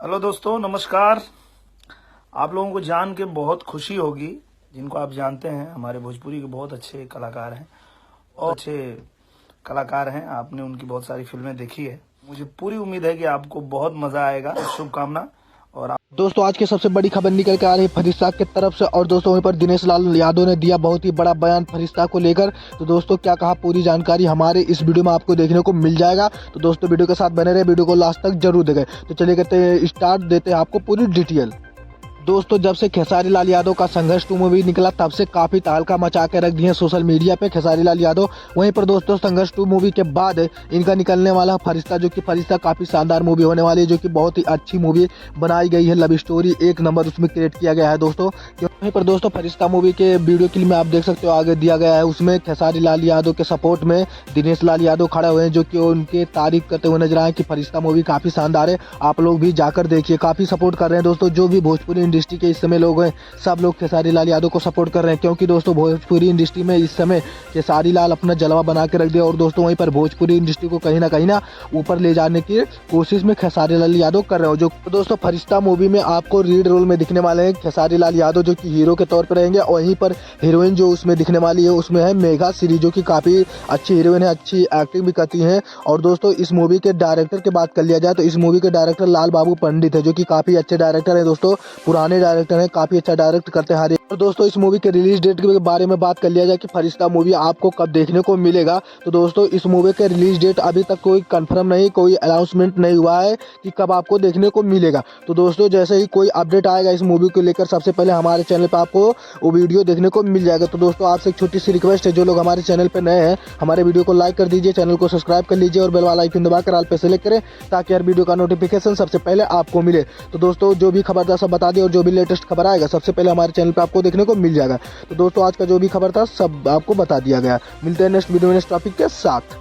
Hello दोस्तों, नमस्कार। आप लोगों को जान के बहुत खुशी होगी, जिनको आप जानते हैं हमारे भोजपुरी के बहुत अच्छे कलाकार हैं और अच्छे कलाकार हैं। आपने उनकी बहुत सारी फिल्में देखी है। मुझे पूरी उम्मीद है कि आपको बहुत मजा आएगा। शुभकामना। और दोस्तों आज की सबसे बड़ी खबर निकल के आ रही है फरिश्ता की तरफ से। और दोस्तों वहीं पर दिनेश लाल यादव ने दिया बहुत ही बड़ा बयान फरिश्ता को लेकर। तो दोस्तों क्या कहा, पूरी जानकारी हमारे इस वीडियो में आपको देखने को मिल जाएगा। तो दोस्तों वीडियो के साथ बने रहे, वीडियो को लास्ट तक जरूर देखें। तो चलिए करते हैं स्टार्ट, देते हैं आपको पूरी डिटेल। दोस्तों जब से खेसारी लाल यादव का संघर्ष 2 मूवी निकला तब से काफी तहलका मचा के रख दिए सोशल मीडिया पे खेसारी लाल यादव। वहीं पर दोस्तों संघर्ष 2 मूवी के बाद इनका निकलने वाला फरिश्ता, जो कि फरिश्ता काफी शानदार मूवी होने वाली है, जो कि बहुत ही अच्छी मूवी बनाई गई है। लव स्टोरी एक नंबर उसमें क्रिएट किया गया है दोस्तों। वहीं पर दोस्तों फरिश्ता मूवी के वीडियो क्लिप में आप देख सकते हो, आगे दिया गया है, उसमें खेसारी लाल यादव के सपोर्ट में दिनेश लाल यादव खड़े हुए हैं, जो कि उनके तारीफ करते हुए नजर आए कि फरिश्ता मूवी काफी शानदार है, आप लोग भी जाकर देखिए। काफी सपोर्ट कर रहे हैं दोस्तों, जो भी भोजपुरी इंडस्ट्री के इस समय लोग हैं सब लोग खेसारी लाल यादव को सपोर्ट कर रहे हैं, क्योंकि दोस्तों भोजपुरी इंडस्ट्री में इस समय खेसारी लाल अपना जलवा बना के रख दिया। और दोस्तों वहीं पर भोजपुरी इंडस्ट्री को कहीं ना ऊपर ले जाने की कोशिश में खेसारी लाल यादव कर रहे हो। जो दोस्तों फरिश्ता मूवी में आपको लीड रोल में दिखने वाले हैं खेसारी लाल यादव, जो कि हीरो के तौर पर रहेंगे। वहीं पर हीरोइन जो उसमें दिखने वाली है उसमें है मेघा श्री, जो कि काफी अच्छी हीरोइन है, अच्छी एक्टिंग भी करती है। और दोस्तों इस मूवी के डायरेक्टर की बात कर लिया जाए तो इस मूवी के डायरेक्टर लाल बाबू पंडित है, जो कि काफी अच्छे डायरेक्टर है दोस्तों, पुराने डायरेक्टर है, काफी अच्छा डायरेक्ट करते हैं। और दोस्तों इस मूवी के रिलीज डेट के बारे में बात कर लिया जाए कि फरिश्ता मूवी आपको कब देखने को मिलेगा। तो दोस्तों इस मूवी के रिलीज डेट अभी तक कोई कंफर्म नहीं, कोई अनाउंसमेंट नहीं हुआ है कि कब आपको देखने को मिलेगा। तो दोस्तों जैसे ही कोई अपडेट आएगा इस मूवी को लेकर, सबसे पहले हमारे चैनल पर आपको वो वीडियो देखने को मिल जाएगा। तो दोस्तों आपसे एक छोटी सी रिक्वेस्ट है, जो लोग हमारे चैनल पर नए हैं हमारे वीडियो को लाइक कर दीजिए, चैनल को सब्सक्राइब कर लीजिए और बेल वाला आइकन दबाकर ऑल पे सेलेक्ट करें, ताकि हर वीडियो का नोटिफिकेशन सबसे पहले आपको मिले। तो दोस्तों जो भी खबर था सब बता दिए, और जो भी लेटेस्ट खबर आएगा सबसे पहले हमारे चैनल पर आपको देखने को मिल जाएगा। तो दोस्तों आज का जो भी खबर था सब आपको बता दिया गया। मिलते हैं नेक्स्ट वीडियो में नेक्स्ट टॉपिक के साथ।